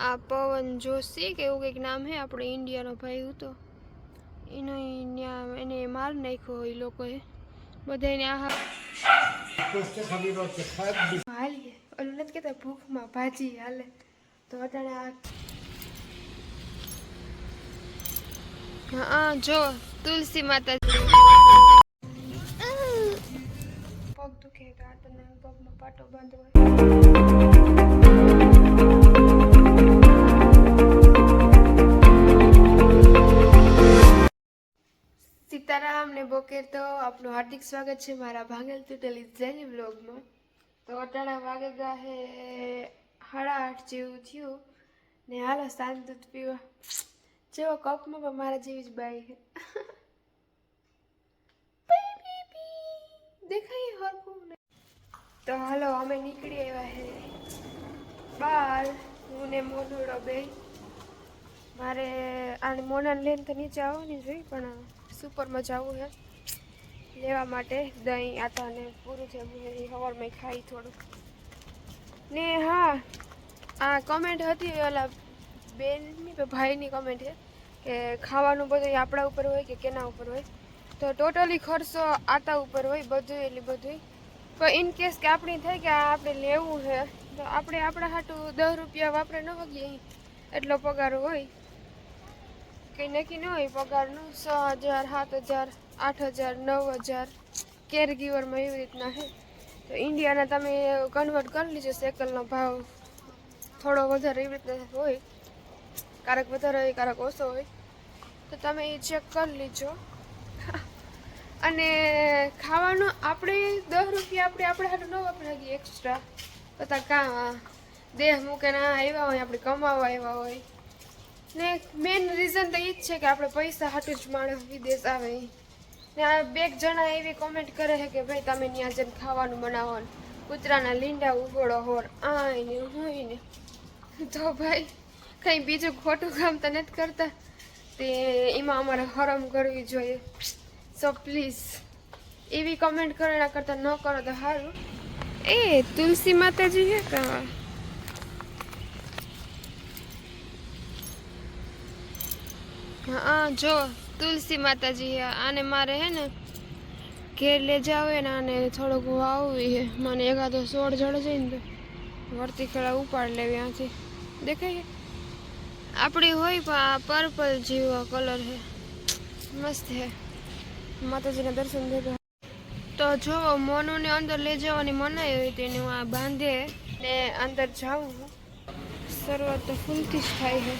આ પવન જોશી કે એવું કંઈક નામ હે, આપણે ઇન્ડિયાનો ભાઈ હતો એનો એને માર નાખ્યો હોય લોકોએ બધાને. આ હાલીએ ઓલું નથી કહેતા ભૂખમાં ભાજી હાલે, તો અટાણે આ હા જો તુલસી માતાજી પગ દુખે તો આ તને પગમાં પાટો બાંધવો. સીતારામ ને બોકેર તો આપનું હાર્દિક સ્વાગત છે મારા ભાંગેલ તૂટેલી ઝેની વ્લોગમાં. તો અટાણા વાગે ગયા હે 8:30 જેવું થયું ને હાલો શાંત દૂધ પીવા. જેવો કપમાં પણ મારા જેવી જ બાઈ છે. દેખાય હરખું ને. તો હાલો અમે નીકળી આવ્યા હે બહાર, હું ને મોનુડો બે. મારે આને મોનાને લઈને તો નીચે આવવાની જોઈ, પણ સુપરમાં જવું છે લેવા માટે દહીં આટાને પૂરું છે સવારમાં ખાઈ થોડું ને. હા આ કમેન્ટ હતી ઓલા બેનની ભાઈની કમેન્ટ છે કે ખાવાનું બધું આપણા ઉપર હોય કે કેના ઉપર હોય, તો ટોટલી ખર્ચો આટા ઉપર હોય બધું. એટલે બધું પણ ઇન કેસ કે આપણે થાય કે આ આપણે લેવું છે તો આપણે આપણા હાટું 10 રૂપિયા વાપરે ન વગીએ એટલો પગાર હોય, કંઈ નક્કી ન હોય પગારનું. 6,000 7,000 8,000 9,000 કેર ગીવરમાં એવી રીતના છે. તો ઇન્ડિયાના તમે કન્વર્ટ કરી લીજો, સેકલનો ભાવ થોડો વધારે એવી રીતના હોય, ક્યારેક વધારે હોય ક્યારેક ઓછો હોય, તો તમે એ ચેક કરી લીજો. અને ખાવાનું આપણે 10 રૂપિયા આપણે હાટું ન વાપરી એક્સ્ટ્રા તો કાં દેહ મૂકે ના આવ્યા હોય, આપણે કમાવા આવ્યા હોય ને. મેન રીઝન તો એ જ છે કે આપણે પૈસા હાટું જ માણસ વિદેશ આવે. ને આ 2 જણા એવી કોમેન્ટ કરે છે કે ભાઈ તમે ત્યાં જઈને ખાવાનું બનાવો ને કૂતરાના લીંડા ઉગોળો હોર આય ને હોય ને. તો ભાઈ કંઈ બીજું ખોટું કામ તો નથી કરતા, તે એમાં અમારે હરમ કરવી જોઈએ. સો પ્લીઝ એવી કમેન્ટ કરો એના કરતાં ન કરો તો સારું. એ તુલસી માતાજી હે કા? હા જો તુલસી માતાજી હે. આને મારે હે ને ઘેર લે જાવ ને, આને થોડુંક વાવવી હે. મને એકાદો છોડ જડે જાય ને તો વર્તી ખેડા ઉપાડ લેવી આથી. દેખાય આપણી હોય પણ આ પર્પલ જેવો કલર હે, મસ્ત હે. માતાજીના દર્શન દેવા તો જો મોનુને અંદર લઈ જવાની મનાઈ હોય તો એને હું આ બાંધે ને અંદર જાઉં. શરૂઆત તો ફૂલથી જ થાય છે.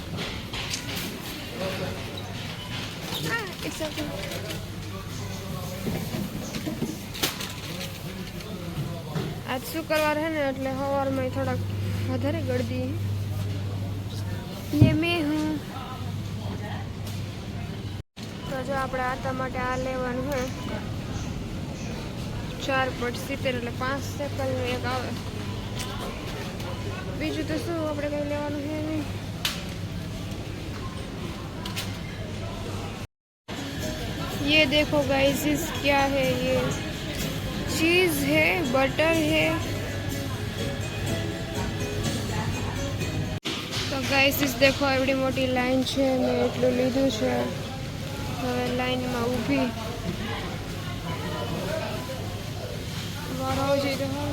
આજ શુક્રવાર હે ને એટલે સવારમાં થોડાક વધારે ગળદી ये मैं हूँ. તો જો આપણે આટા માટે આ લેવાનું હોય 4.70 એટલે 5 સેકલનું એક આવે. બીજું તો શું આપણે કંઈ લેવાનું છે નહીં. ये देखो गाइस क्या है, ये चीज़ है, बटर है. તો ગાઈસ દેખો એવડી મોટી લાઈન છે, મેં એટલું લીધું છે. હવે લાઈનમાં ઊભી વાળો જઈ રહ્યો.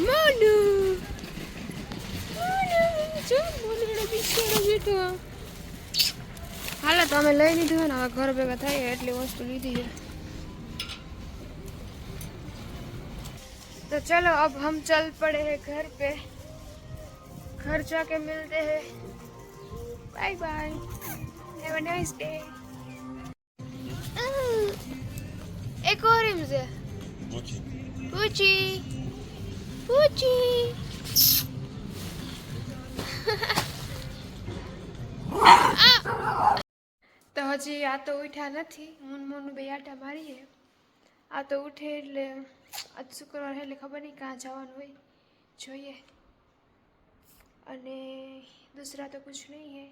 મોનુ જો મોનુડો બિચારો બેઠો. હાલો તો અમે લઈ લીધું હોય ને, હવે ઘર ભેગા થાય એટલી વસ્તુ લીધી है. तो चलो अब हम चल पड़े हैं घर पे, घर जाके मिलते हैं. Bye bye, have a nice day. एक और से पूछी पूछी તો હજી આ તો ઉઠ્યા નથી. મોનું બે આટા મારીએ. આ તો ઉઠે એટલે આજ શુક્રવાર એટલે ખબર નહીં ક્યાં જવાનું હોય, જોઈએ. અને દૂસરા તો કુછ નહીં હે.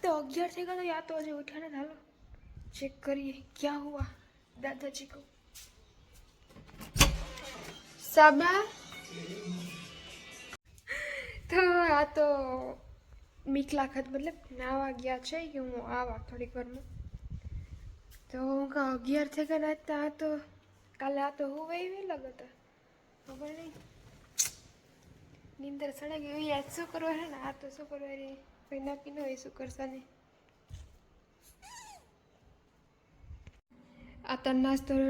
तो 11 થઈ ગયા યા તો હજી ઉઠ્યા ને હાલો ચેક કરીએ क्या हुआ दादाजी को સાબા તો આ તો મીકલાખત મતલબ નાવા ગયા છે કે હું આવા થોડીક વારમાં તો હું કા 11 થઈ ગયા હતા તો કાલે આ તો હું વહી લગતા ખબર નહીં નીંદર સડે ગઈ યાદ શું કરવા છે ને આ તો શું કરવા રે કોઈ નક્કી ન હોય શું કરશે ને આ તો નાસ્તો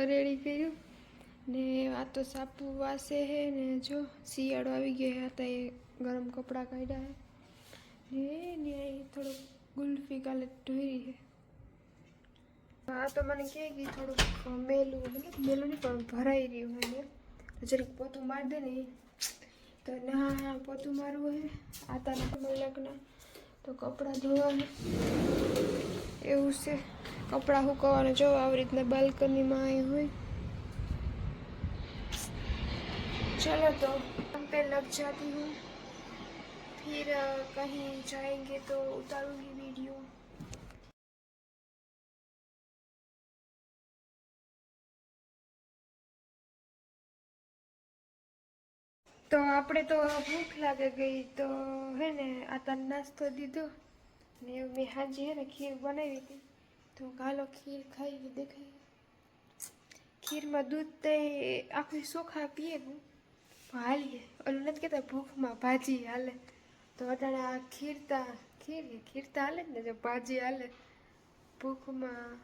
રેડી કર્યું ને આ તો સાપુ વાસે હે ને જો શિયાળો આવી ગયો હે તો એ ગરમ કપડાં કાઢ્યા હે ને થોડુંક ગુલ્ફી કાલે ઢોરી હે આ તો મને કહે કે થોડુંક મેલું મતલબ મેલું નહીં પણ ભરાઈ રહ્યું હે ને તો જરીક પોતું મારી દે ને તો ના પોતું મારવું હે આતાના લગ્ન તો કપડાં ધોવા એવું છે કપડાં સુકવવાના જો આવી રીતના બાલ્કનીમાં આવી હોય चलो तो हम पे लग जाती हूँ फिर कहीं जाएंगे तो उतारूंगी वीडियो तो આપણે તો ભૂખ લાગે ગઈ તો હે ને આ નાસ્તો દીધો ને મેં હાજી હે ને ખીર બનાવી હતી તો કાલો ખીર ખાઈ દેખાય ખીરમાં દૂધ તે આખું ચોખા પીએ હાલીએ ઓલું નથી કહેતા ભૂખમાં ભાજી હાલે તો અટાણે આ ખીરતા હાલે ને જો ભાજી હાલે ભૂખમાં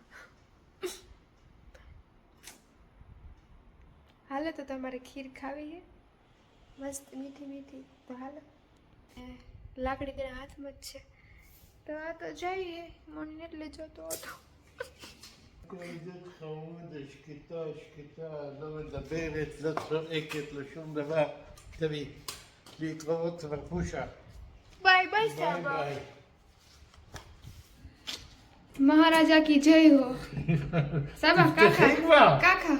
હાલે તો તમારે ખીર ખાવી હે મસ્ત મીઠી મીઠી તો હાલો લાકડી તેના હાથમાં જ છે તો આ તો જઈએ મને એટલે જોતો હતો שקטה, לא מדברת, לא צועקת, לא שום דבר. תביא, להתראות ורפושה. बाय बाय साबा महाराजा की जय हो साबा काका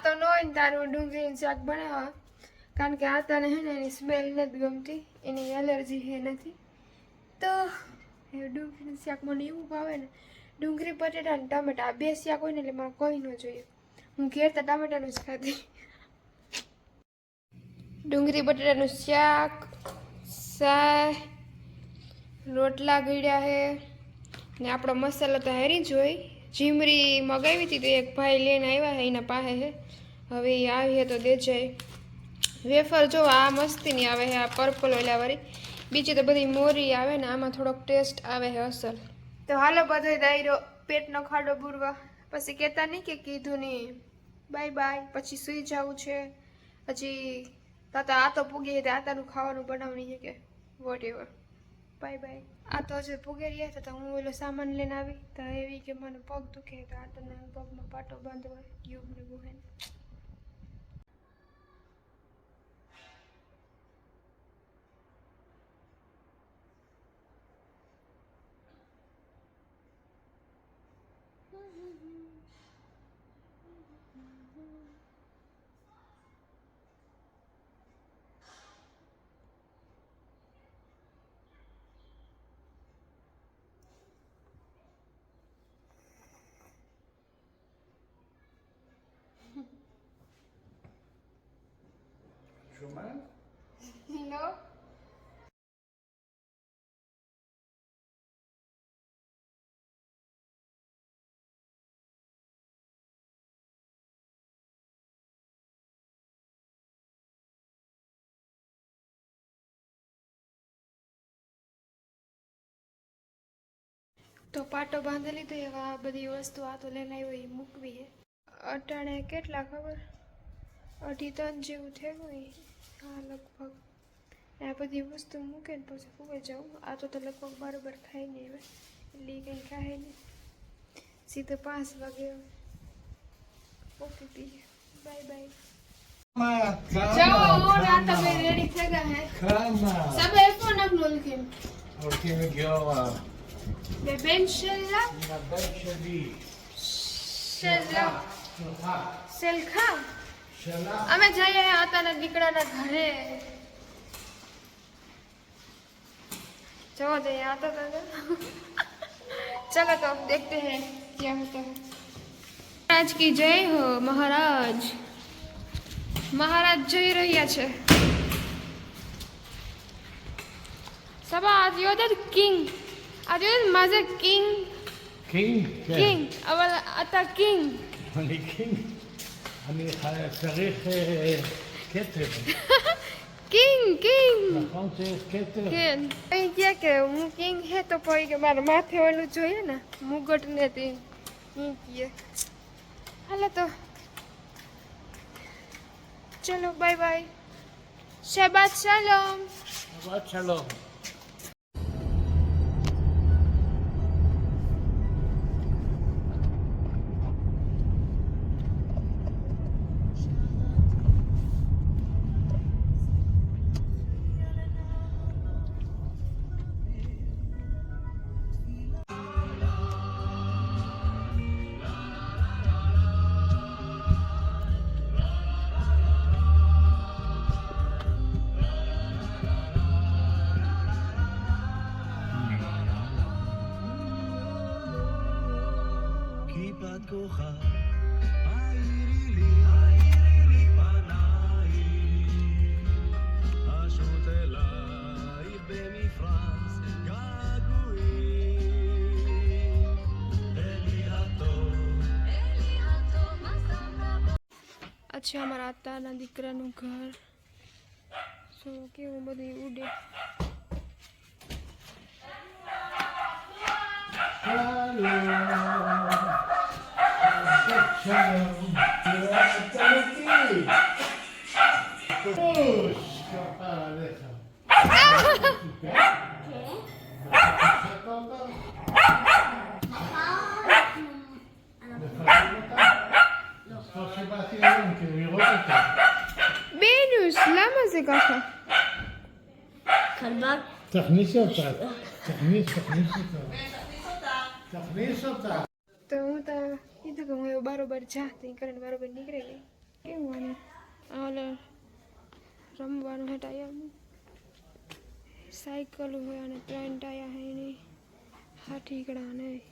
તો નોઈન તારું ડુંગળીનું શાક બનાવવા કારણ કે આ તને હે ને એની સ્મેલ નથી ગમતી એની એલર્જી હે નથી તો એ ડુંગળીનું શાક મને એવું ભાવે ને ડુંગળી બટેટા અને ટામેટા બે શાક હોય ને એટલે મારે કોઈ ન જોઈએ હું ઘેર તો ટામેટાનું જ ખાધી ડુંગળી બટેટાનું શાક સાય રોટલા ગળ્યા હે ને આપણો મસાલો તો હેરી જ હોય જીમરી મગાવી હતી તો એક ભાઈ લઈને આવ્યા હે એના પાસે હે હવે એ આવી તો દે જાય વેફર જો આ મસ્તીની આવે છે આ પર્પલ ઓલાવાળી બીજી તો બધી મોરી આવે ને આમાં થોડોક ટેસ્ટ આવે છે અસલ તો હાલો બધો દાયરો પેટનો ખાડો પૂરવા પછી કહેતા નહીં કે કીધું નહીં બાય બાય પછી સૂઈ જવું છે હજી તાતા આ તો પૂગી આતાનું ખાવાનું બનાવવાની છે કે વોટ એવર બાય બાય આ તો હજુ પૂગી રહ્યા તો હું ઓલો સામાન લઈને આવી તો એવી કે મને પગ દુખે તો આ તને પગમાં પાટો બાંધવા ટ્યુબ ને ગુહે שומעת? לא. તો પાટો બાંધેલી તો એવા બધી વસ્તુ આ તો લઈને આવ્યો એ મૂકવી હે અટાણે કેટલા ખબર 2.5 ટન જેવું થયું હા લગભગ આ બધી વસ્તુ મૂકે ને પછી ફૂવે જાઉં આ તો લગભગ બરાબર ખાઈ નહીં હવે એટલે કંઈ ખાય નહીં સીધો 5 વાગે ઓકે પી બાય બાય જાઓ ના તમે રેડી થઈ ગયા હે כמה? סבא איפה אנחנו הולכים? הולכים לגיורא. בבן שלה? עם הבן שלי. שלה. שלך. અમે જઈએ આતાના દીકરાના ઘરે चलो जाइए आता था चलो तो अब देखते हैं क्या होता है। महाराज की जय हो। महाराज महाराज जय રહ્યા છે સભા આદ્યોદર કિંગ આદ્યોદર माझे king King? King אבל אתה king אני קינג. אני צריך כתב. King king נכון צריך כתב? કેન અહીં કે કે હું કિંગ હે તો પછી કે મારા માથે ઓલું જોઈએ ને મુગટ ને તે ઈ કે હાલો તો ચલો બાય બાય શબાત શાલોમ שבת שלום. כיפת כוכב, העירי לי פנייך, אשוט אלייך במפרש געגועים, אלי הטוב. આ છે અમારા આતાના દીકરાનું ઘર સો કેવું બધું ઉડે שלום. תראה אתה איתי. פוש, כפר עליך. טוב שבאתי היום כדי לראות אותה. બેનુસ lama זה ככה? תכניס אותה. תכניס אותה. તો હું તો કીધું કે હું એવું બરોબર જા તો કરીને બરોબર નીકળી ગઈ કેવું આને ઓલે રમવાનું હટાયા સાયકલ હોય અને 3 ટાયા હે નહીં હાથીકડા નહીં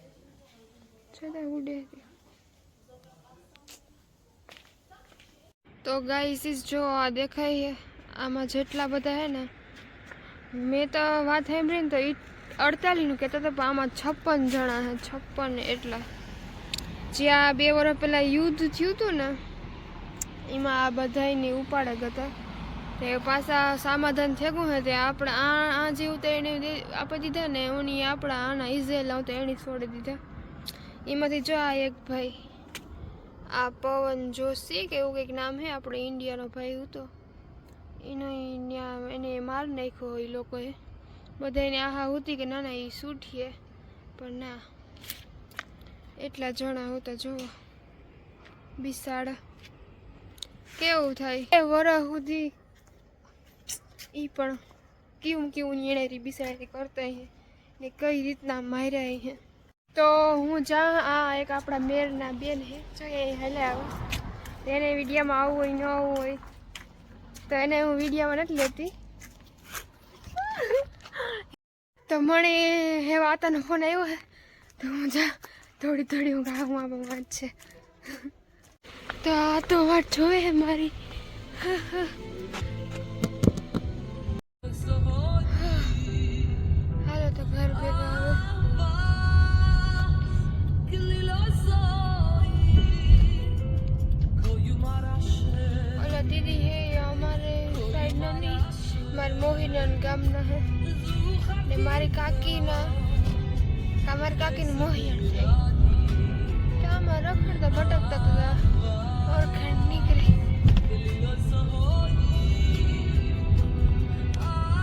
છતાં ઉડે તો ગાઈસ જો આ દેખાય છે આમાં જેટલા બધા હે ને મેં તો વાત સાંભળી ને તો 48 નું કહેતા હતા પણ આમાં 56 જણા હે 56 એટલા જ્યાં 2 વર્ષ પહેલા યુદ્ધ થયું હતું ને એમાં આ બધાની ઉપાડે ગયા તે પાછા સમાધાન થયું હે તે આપણે આ જેવું તો એને આપી દીધા ને ઓની આપણા આના ઇઝરાયલ આવતા એની છોડી દીધા એમાંથી જો આ એક ભાઈ આ પવન જોશી કે એવું કંઈક નામ હે આપણે ઇન્ડિયાનો ભાઈ હતો એનો એને માર નાખ્યો એ લોકોએ બધાને આહા હતી કે ના ના એ છૂટીએ પણ ના એટલા જણા હતા જોવો બિસાડા કેવું થાય એ વરસ સુધી એ પણ કેવું કેવું નિર્ણય બિસાડી કરતા હે ને કઈ રીતના માર્યા હે તો હું જ્યાં આ એક આપણા મેરના બેન હે જો એ હાલે આવે એને વિડીયોમાં આવવું હોય ન આવવું હોય તો એને હું વિડીયોમાં નથી લેતી તો મને હે વાતાનો ફોન આવ્યો હે તો હું જા થોડી હું ગાવું આ વાત છે તો આ તો વાત જોવે હે મારી હાલો તો ઘર ભેગા આવે ઓલા દીદી હે અમારે સાઈડના નહીં મારા મોહિના ગામના હે ને મારી કાકીના મારી કાકીને મોહિયણ થાય